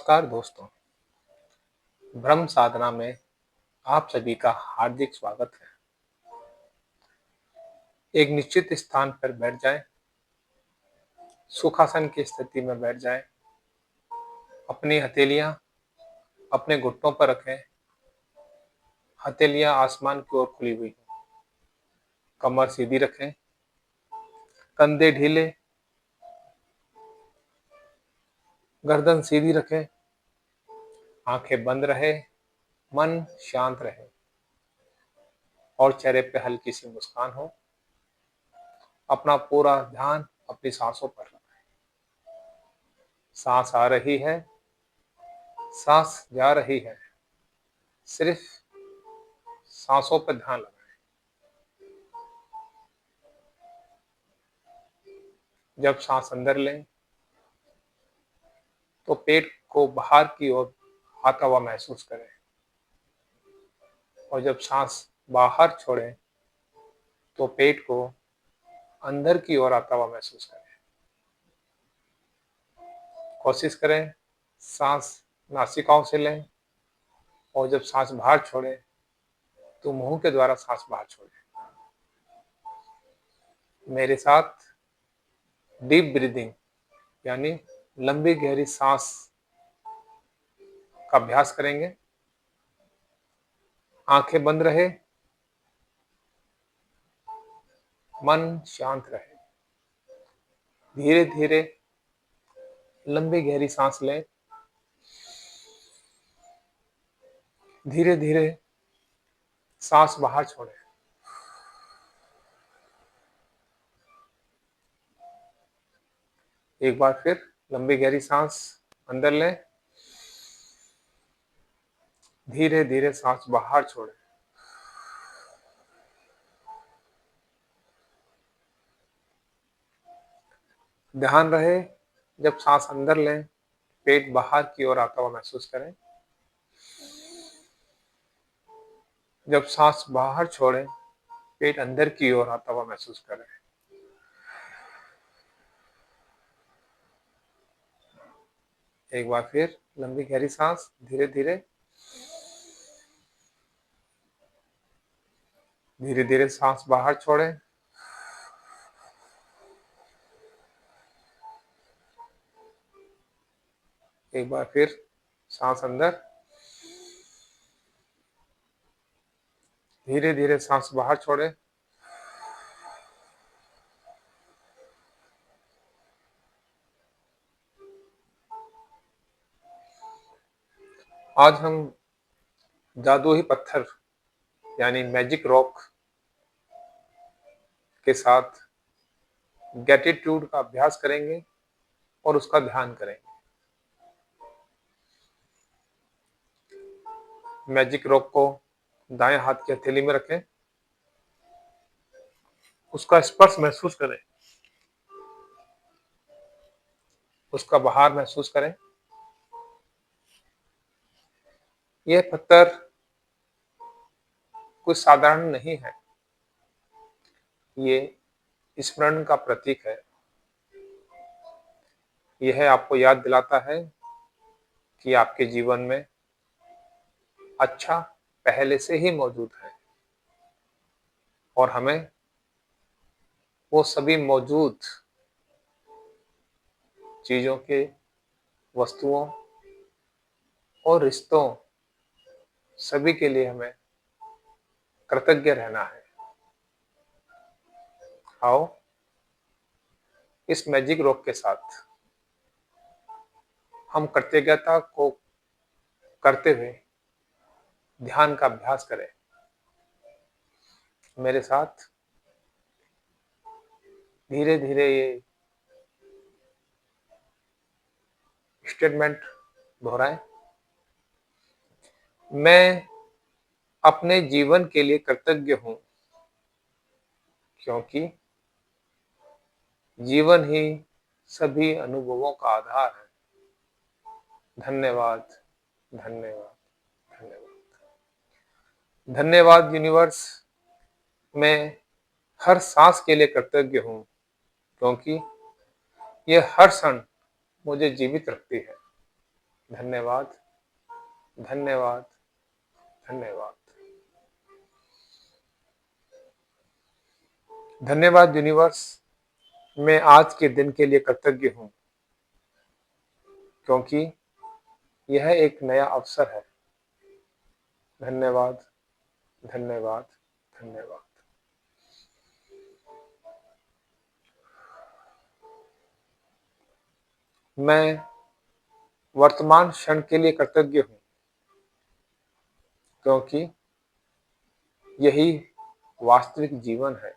नमस्कार दोस्तों, ब्रह्म साधना में आप सभी का हार्दिक स्वागत है। एक निश्चित स्थान पर बैठ जाएं, सुखासन की स्थिति में बैठ जाएं, अपनी हथेलियां अपने घुटनों पर रखें, हथेलियां आसमान की ओर खुली हुई हों, कमर सीधी रखें, कंधे ढीले, गर्दन सीधी रखें, आंखें बंद रहे, मन शांत रहे और चेहरे पे हल्की सी मुस्कान हो। अपना पूरा ध्यान अपनी सांसों पर रखें। सांस आ रही है, सांस जा रही है, सिर्फ सांसों पर ध्यान लगाएं। जब सांस अंदर लें तो पेट को बाहर की ओर आता हुआ महसूस करें और जब सांस बाहर छोड़ें तो पेट को अंदर की ओर आता हुआ महसूस करें। कोशिश करें सांस नासिकाओं से लें और जब सांस बाहर छोड़ें तो मुंह के द्वारा सांस बाहर छोड़ें। मेरे साथ डीप ब्रीदिंग यानी लंबी गहरी सांस का अभ्यास करेंगे। आंखें बंद रहे, मन शांत रहे। धीरे धीरे लंबी गहरी सांस लें, धीरे धीरे सांस बाहर छोड़ें। एक बार फिर लंबी गहरी सांस अंदर लें, धीरे धीरे सांस बाहर छोड़ें। ध्यान रहे जब सांस अंदर लें पेट बाहर की ओर आता हुआ महसूस करें, जब सांस बाहर छोड़ें पेट अंदर की ओर आता हुआ महसूस करें। एक बार फिर लंबी गहरी सांस, धीरे धीरे धीरे धीरे सांस बाहर छोड़ें। एक बार फिर सांस अंदर, धीरे धीरे सांस बाहर छोड़ें। आज हम जादुई पत्थर यानी मैजिक रॉक के साथ ग्रैटिट्यूड का अभ्यास करेंगे और उसका ध्यान करेंगे। मैजिक रॉक को दाएं हाथ की हथेली में रखें, उसका स्पर्श महसूस करें, उसका बहार महसूस करें। यह पत्थर कुछ साधारण नहीं है, ये स्मरण का प्रतीक है। यह आपको याद दिलाता है कि आपके जीवन में अच्छा पहले से ही मौजूद है और हमें वो सभी मौजूद चीजों के, वस्तुओं और रिश्तों सभी के लिए हमें कृतज्ञ रहना है। आओ इस मैजिक रॉक के साथ हम कृतज्ञता को करते हुए ध्यान का अभ्यास करें। मेरे साथ धीरे धीरे ये स्टेटमेंट दोहराएं। मैं अपने जीवन के लिए कृतज्ञ हूं क्योंकि जीवन ही सभी अनुभवों का आधार है। धन्यवाद, धन्यवाद, धन्यवाद। धन्यवाद यूनिवर्स। मैं हर सांस के लिए कृतज्ञ हूं क्योंकि यह हर क्षण मुझे जीवित रखती है। धन्यवाद, धन्यवाद, धन्यवाद। धन्यवाद यूनिवर्स, मैं आज के दिन के लिए कृतज्ञ हूँ, क्योंकि यह एक नया अवसर है। धन्यवाद, धन्यवाद, धन्यवाद। मैं वर्तमान क्षण के लिए कृतज्ञ हूँ, क्योंकि यही वास्तविक जीवन है।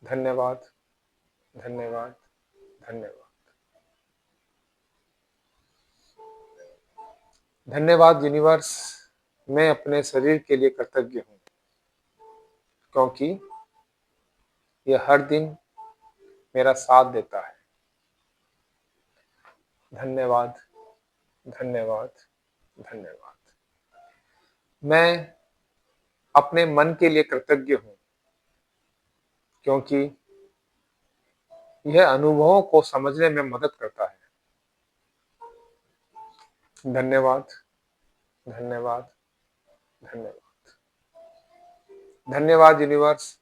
धन्यवाद, धन्यवाद, धन्यवाद। धन्यवाद यूनिवर्स, मैं अपने शरीर के लिए कृतज्ञ हूँ, क्योंकि यह हर दिन मेरा साथ देता है। धन्यवाद, धन्यवाद, धन्यवाद। मैं अपने मन के लिए कृतज्ञ हूँ, क्योंकि यह अनुभवों को समझने में मदद करता है। धन्यवाद, धन्यवाद, धन्यवाद। धन्यवाद यूनिवर्स,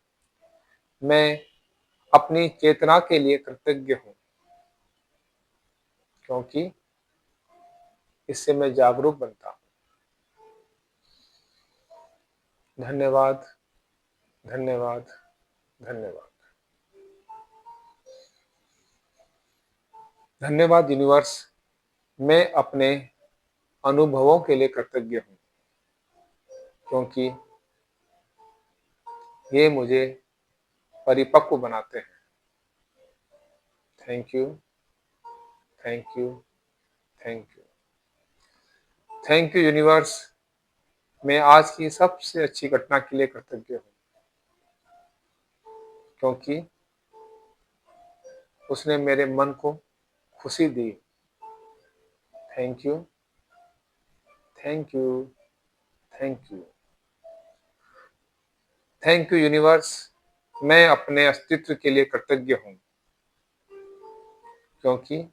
मैं अपनी चेतना के लिए कृतज्ञ हूँ, क्योंकि इससे मैं जागरूक बनता हूँ। धन्यवाद, धन्यवाद, धन्यवाद। धन्यवाद यूनिवर्स, मैं अपने अनुभवों के लिए कृतज्ञ हूँ, क्योंकि ये मुझे परिपक्व बनाते हैं। Thank you, thank you, thank you. Thank you universe, मैं आज की सबसे अच्छी घटना के लिए कृतज्ञ हूँ, क्योंकि उसने मेरे मन को खुशी दी। Thank you, thank you, thank you. Thank you universe, मैं अपने अस्तित्व के लिए कृतज्ञ हूँ, क्योंकि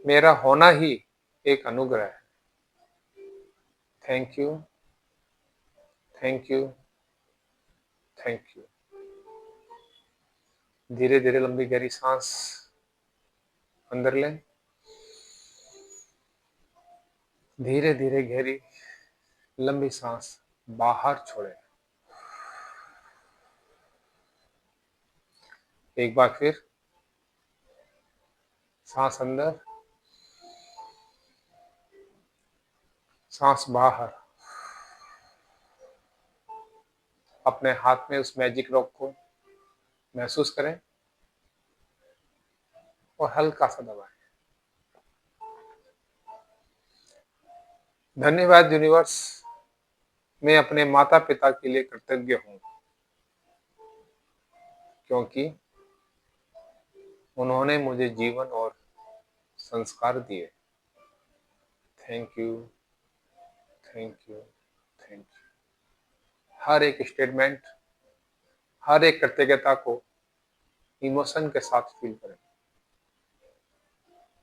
मेरा होना ही एक अनुग्रह है। Thank you, thank you, thank you. धीरे धीरे लंबी गहरी सांस अंदर लें, धीरे धीरे गहरी लंबी सांस बाहर छोड़ें। एक बार फिर सांस अंदर, सांस बाहर। अपने हाथ में उस मैजिक रॉक को महसूस करें और हल्का सा दबाएं। धन्यवाद यूनिवर्स, मैं अपने माता पिता के लिए कृतज्ञ हूँ, क्योंकि उन्होंने मुझे जीवन और संस्कार दिए। Thank you, thank you, thank you. हर एक स्टेटमेंट, हर एक कृतज्ञता को इमोशन के साथ फील करें।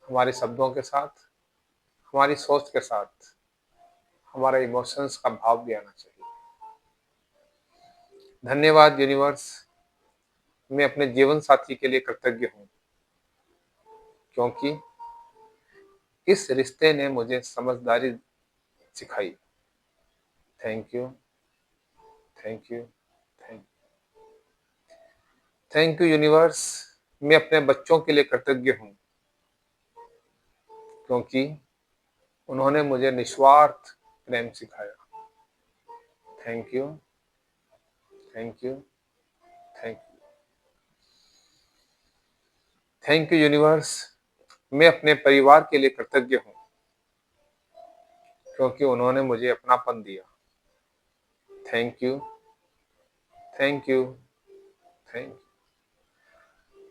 हमारे शब्दों के साथ, हमारी सोच के साथ हमारे इमोशंस का भाव भी आना चाहिए। धन्यवाद यूनिवर्स, मैं अपने जीवन साथी के लिए कृतज्ञ हूँ, क्योंकि इस रिश्ते ने मुझे समझदारी सिखाई। Thank you, thank you, thank thank you universe, मैं अपने बच्चों के लिए कृतज्ञ हूँ, क्योंकि उन्होंने मुझे निस्वार्थ प्रेम सिखाया। Thank you, thank you, thank you. Thank you universe, मैं अपने परिवार के लिए कृतज्ञ हूँ, क्योंकि उन्होंने मुझे अपनापन दिया। Thank you, thank you, thank you.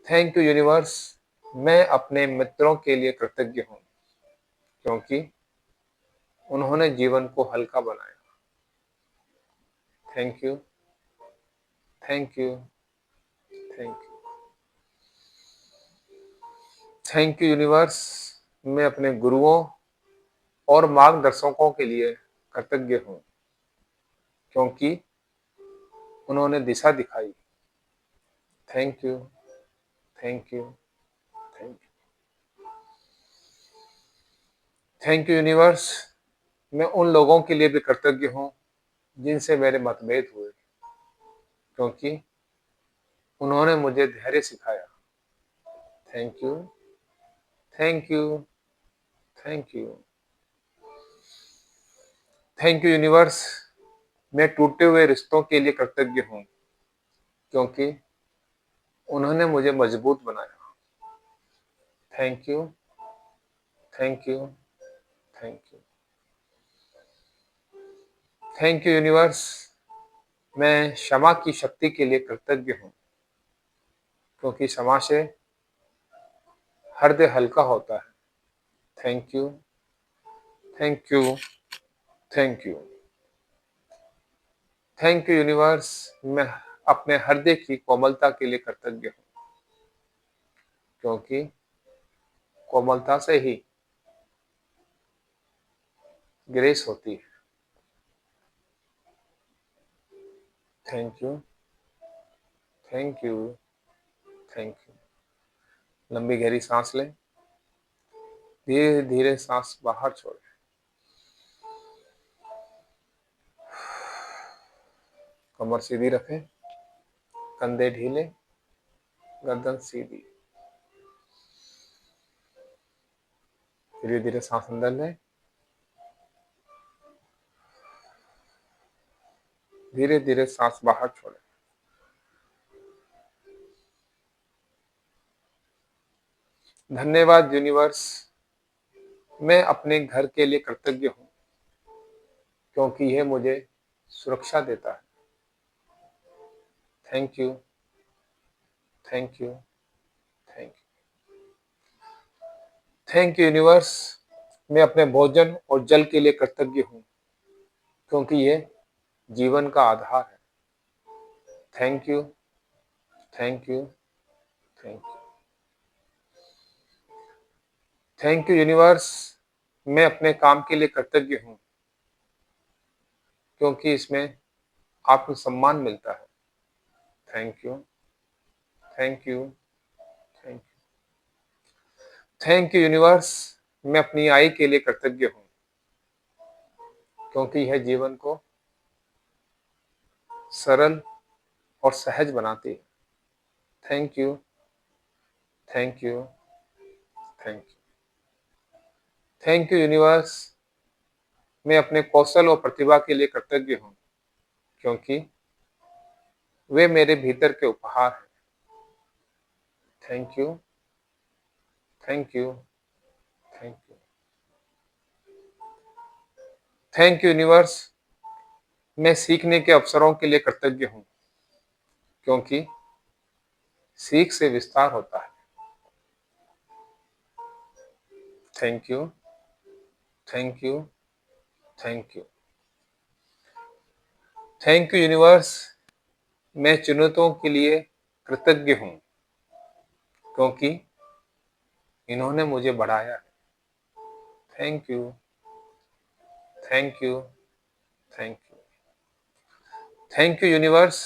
Thank you universe, मैं अपने मित्रों के लिए कृतज्ञ हूँ, क्योंकि उन्होंने जीवन को हल्का बनाया। Thank you, thank you, thank you. Thank you universe, मैं अपने गुरुओं और मार्गदर्शकों के लिए कृतज्ञ हूँ, क्योंकि उन्होंने दिशा दिखाई। Thank you, thank you, thank you. Thank you universe. मैं उन लोगों के लिए भी कृतज्ञ हूँ जिनसे मेरे मतभेद हुए, क्योंकि उन्होंने मुझे धैर्य सिखाया। Thank you, thank you, thank you. Thank you universe. मैं टूटे हुए रिश्तों के लिए कृतज्ञ हूँ, क्योंकि उन्होंने मुझे मजबूत बनाया। Thank you, thank you, thank you. Thank you universe. मैं क्षमा की शक्ति के लिए कृतज्ञ हूँ, क्योंकि क्षमा से हृदय हल्का होता है। Thank you, thank you, thank you. Thank you universe. मैं अपने हृदय की कोमलता के लिए कृतज्ञ हूँ, क्योंकि कोमलता से ही ग्रेस होती है। Thank you, thank you, thank you. लंबी गहरी सांस लें, धीरे धीरे सांस बाहर छोड़ें। कमर सीधी रखें, कंधे ढीले, गर्दन सीधी। धीरे धीरे सांस अंदर लें, धीरे धीरे सांस बाहर छोड़ें। धन्यवाद यूनिवर्स। मैं अपने घर के लिए कृतज्ञ हूँ, क्योंकि यह मुझे सुरक्षा देता है। Thank you, thank you, thank you. Thank you universe. मैं अपने भोजन और जल के लिए कृतज्ञ हूँ, क्योंकि ये जीवन का आधार है। Thank you, thank you, thank you. Thank you universe. मैं अपने काम के लिए कृतज्ञ हूँ, क्योंकि इसमें आत्मसम्मान मिलता है। Thank you, thank you, thank you. Thank you universe. मैं अपनी आय के लिए कृतज्ञ हूँ, क्योंकि यह जीवन को सरल और सहज बनाती है। Thank you, thank you, thank you. Thank you universe. मैं अपने कौशल और प्रतिभा के लिए कृतज्ञ हूँ, क्योंकि वे मेरे भीतर के उपहार हैं। Thank you, thank you, thank you. Thank you universe. मैं सीखने के अवसरों के लिए कृतज्ञ हूँ, क्योंकि सीख से विस्तार होता है। Thank you, thank you, thank you. Thank you universe. मैं चुनौतियों के लिए कृतज्ञ हूँ, क्योंकि इन्होंने मुझे बढ़ाया है। Thank you, thank you, thank you. Thank you universe.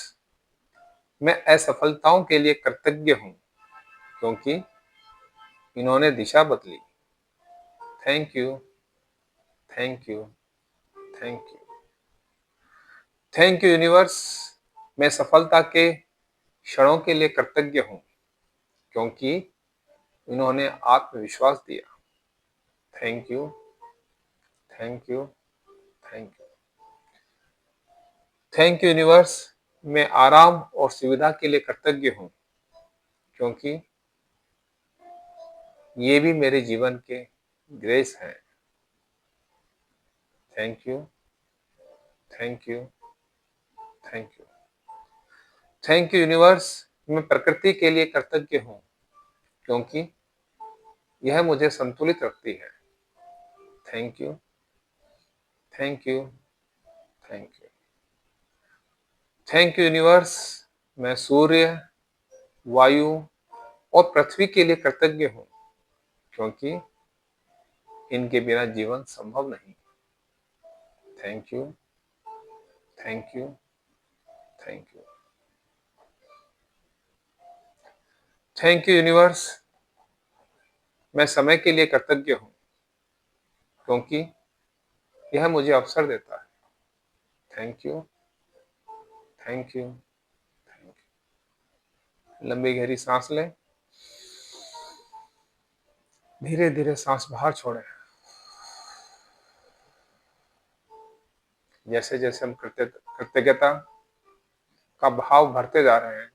मैं असफलताओं के लिए कृतज्ञ हूँ, क्योंकि इन्होंने दिशा बदली। Thank you, thank you, thank you. Thank you universe. मैं सफलता के क्षणों के लिए कृतज्ञ हूँ, क्योंकि इन्होंने आत्मविश्वास दिया। Thank you, thank you, thank you. Thank you universe. मैं आराम और सुविधा के लिए कृतज्ञ हूँ, क्योंकि ये भी मेरे जीवन के ग्रेस हैं। Thank you, thank you, thank you. Thank you universe. मैं प्रकृति के लिए कृतज्ञ हूँ, क्योंकि यह मुझे संतुलित रखती है। Thank you, thank you, thank you. Thank you universe. मैं सूर्य, वायु और पृथ्वी के लिए कृतज्ञ हूँ, क्योंकि इनके बिना जीवन संभव नहीं। Thank you, thank you, thank you, thank you universe. मैं समय के लिए कृतज्ञ हूँ, क्योंकि यह मुझे अवसर देता है। Thank you, thank you, thank you. लंबी गहरी सांस लें, धीरे धीरे सांस बाहर छोड़ें। जैसे जैसे हम कृतज्ञता का भाव भरते जा रहे हैं,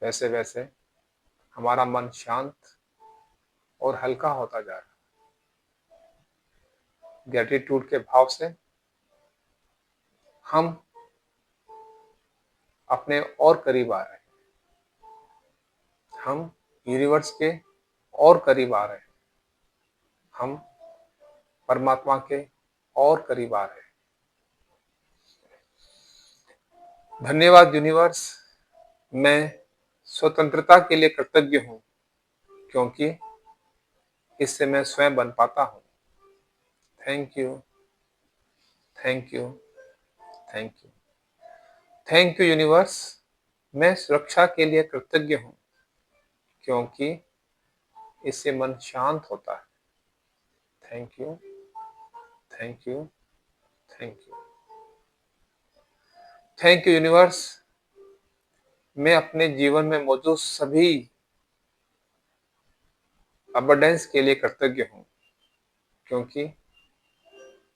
वैसे वैसे हमारा मन शांत और हल्का होता जा रहा है। ग्रेटिट्यूड के भाव से हम अपने और करीब आ रहे हैं, हम यूनिवर्स के और करीब आ रहे हैं, हम परमात्मा के और करीब आ रहे हैं। धन्यवाद यूनिवर्स। मैं स्वतंत्रता के लिए कृतज्ञ हूँ, क्योंकि इससे मैं स्वयं बन पाता हूँ। Thank you, thank you, thank you, thank you universe. मैं सुरक्षा के लिए कृतज्ञ हूँ, क्योंकि इससे मन शांत होता है। Thank you, thank you, thank you, thank you universe. मैं अपने जीवन में मौजूद सभी अबंडेंस के लिए कृतज्ञ हूँ, क्योंकि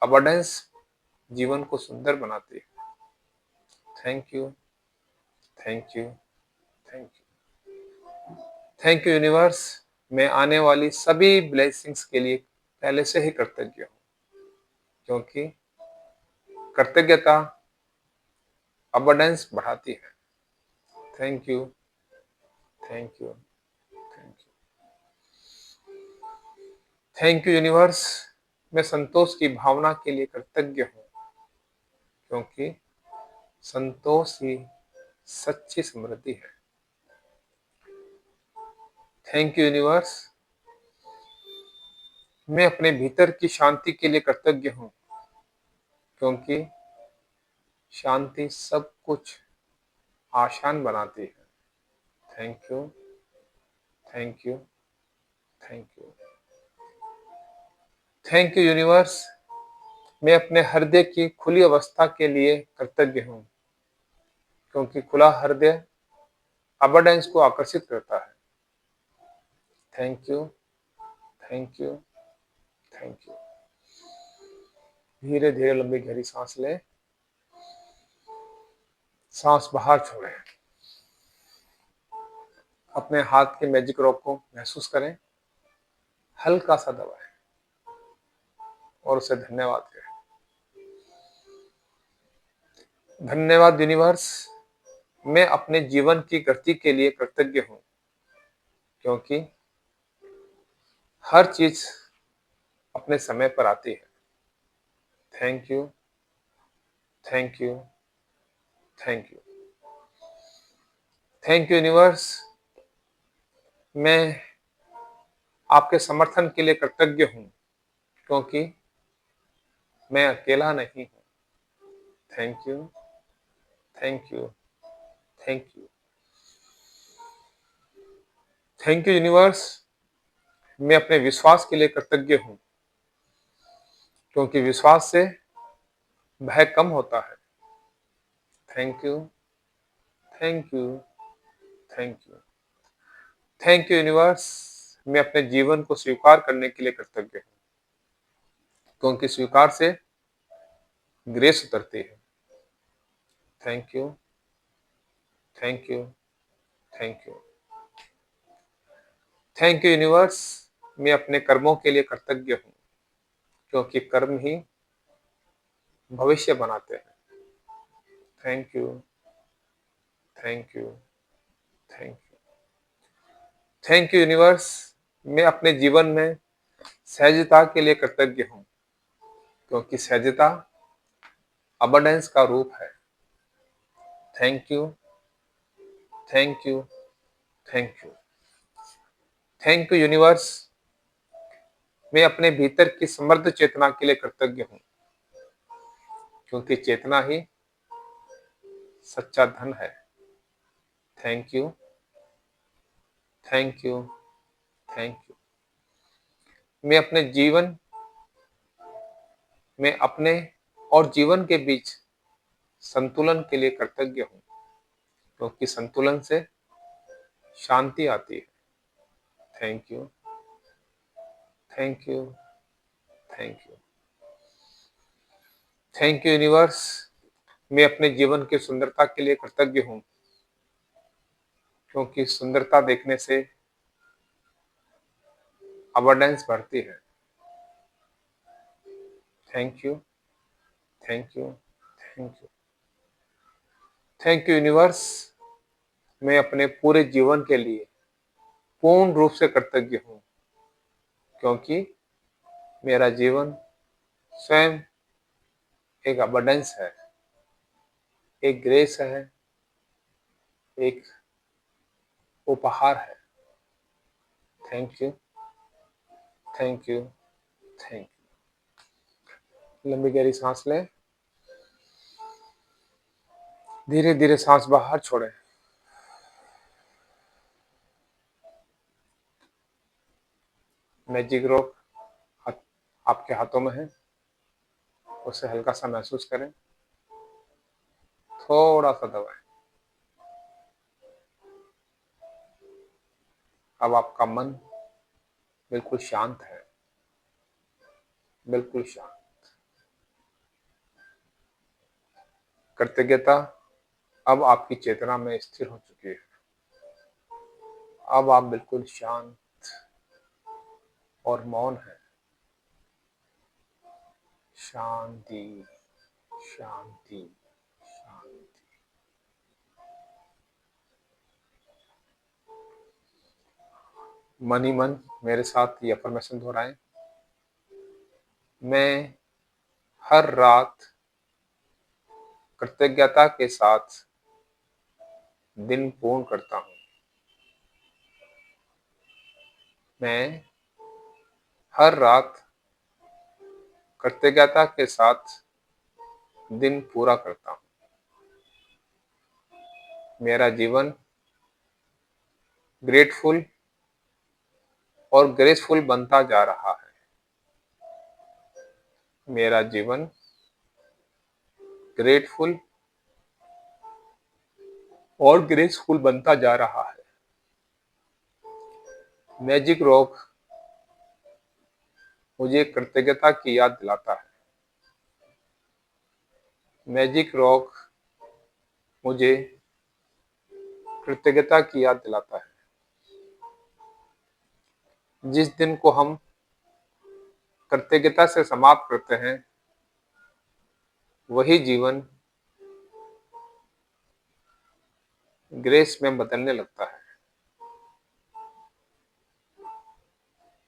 अबंडेंस जीवन को सुंदर बनाती है। Thank you, thank you, thank you, thank you universe. मैं आने वाली सभी ब्लेसिंग्स के लिए पहले से ही कृतज्ञ हूँ, क्योंकि कृतज्ञता अबंडेंस बढ़ाती है। Thank you, thank you, thank you, thank you universe. मैं संतोष की भावना के लिए कृतज्ञ हूँ, क्योंकि संतोष ही सच्ची समृद्धि है। Thank you universe. मैं अपने भीतर की शांति के लिए कृतज्ञ हूँ, क्योंकि शांति सब कुछ आसान बनाती है। Thank you, thank you, thank you, thank you universe. मैं अपने हृदय की खुली अवस्था के लिए कृतज्ञ हूँ, क्योंकि खुला हृदय अबंडेंस को आकर्षित करता है। Thank you, thank you, thank you. धीरे धीरे लंबी गहरी सांस लें, सांस बाहर छोड़ें। अपने हाथ के मैजिक रॉक को महसूस करें, हल्का सा दबाएं और उसे धन्यवाद करें। धन्यवाद यूनिवर्स। मैं अपने जीवन की गति के लिए कृतज्ञ हूँ, क्योंकि हर चीज अपने समय पर आती है। Thank you, thank you, thank you, thank you universe. मैं आपके समर्थन के लिए कृतज्ञ हूँ, क्योंकि मैं अकेला नहीं हूँ। Thank you, thank you, thank you, thank you universe. मैं अपने विश्वास के लिए कृतज्ञ हूँ, क्योंकि विश्वास से भय कम होता है। Thank you, thank you, thank you, thank you universe. मैं अपने जीवन को स्वीकार करने के लिए कृतज्ञ हूँ, क्योंकि स्वीकार से ग्रेस उतरती है। Thank you, thank you, thank you, thank you universe. मैं अपने कर्मों के लिए कृतज्ञ हूँ, क्योंकि कर्म ही भविष्य बनाते हैं। Thank you, thank you, thank you, thank you universe. मैं अपने जीवन में सहजता के लिए कृतज्ञ हूँ, क्योंकि सहजता अबंडेंस का रूप है। Thank you, thank you, thank you, thank you universe. मैं अपने भीतर की समृद्ध चेतना के लिए कृतज्ञ हूँ, क्योंकि चेतना ही सच्चा धन है। Thank you, thank you, thank you. मैं अपने और जीवन के बीच संतुलन के लिए कृतज्ञ हूँ, क्योंकि संतुलन से शांति आती है। Thank you, thank you, thank you, thank you universe. मैं अपने जीवन की सुंदरता के लिए कृतज्ञ हूँ, क्योंकि सुंदरता देखने से अबंडेंस बढ़ती है। Thank you, thank you, thank you, thank you universe. मैं अपने पूरे जीवन के लिए पूर्ण रूप से कृतज्ञ हूँ, क्योंकि मेरा जीवन स्वयं एक अबंडेंस है, एक ग्रेस है, एक उपहार है। Thank you, thank you, thank you. लंबी गहरी सांस लें, धीरे धीरे सांस बाहर छोड़ें। मैजिक रॉक आपके हाथों में है, उसे हल्का सा महसूस करें, थोड़ा सा दबाएं। अब आपका मन बिल्कुल शांत है, बिल्कुल शांत। कृतज्ञता अब आपकी चेतना में स्थिर हो चुकी है। अब आप बिल्कुल शांत और मौन है। शांति, शांति, शांति। मन ही मन मेरे साथ ये अफर्मेशन दोहराएं। मैं हर रात कृतज्ञता के साथ दिन पूर्ण करता हूँ। मैं हर रात कृतज्ञता के साथ दिन पूरा करता हूँ। मेरा जीवन ग्रेटफुल और ग्रेसफुल बनता जा रहा है। मेरा जीवन ग्रेटफुल और ग्रेसफुल बनता जा रहा है। मैजिक रॉक मुझे कृतज्ञता की याद दिलाता है। मैजिक रॉक मुझे कृतज्ञता की याद दिलाता है। जिस दिन को हम कृतज्ञता से समाप्त करते हैं, वही जीवन ग्रेस में बदलने लगता है।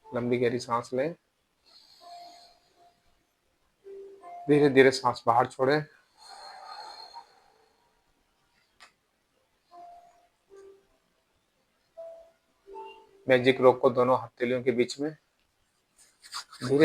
लंबी गहरी सांस लें, धीरे धीरे सांस बाहर छोड़ें। मैजिक रॉक को दोनों हथेलियों के बीच में धीरे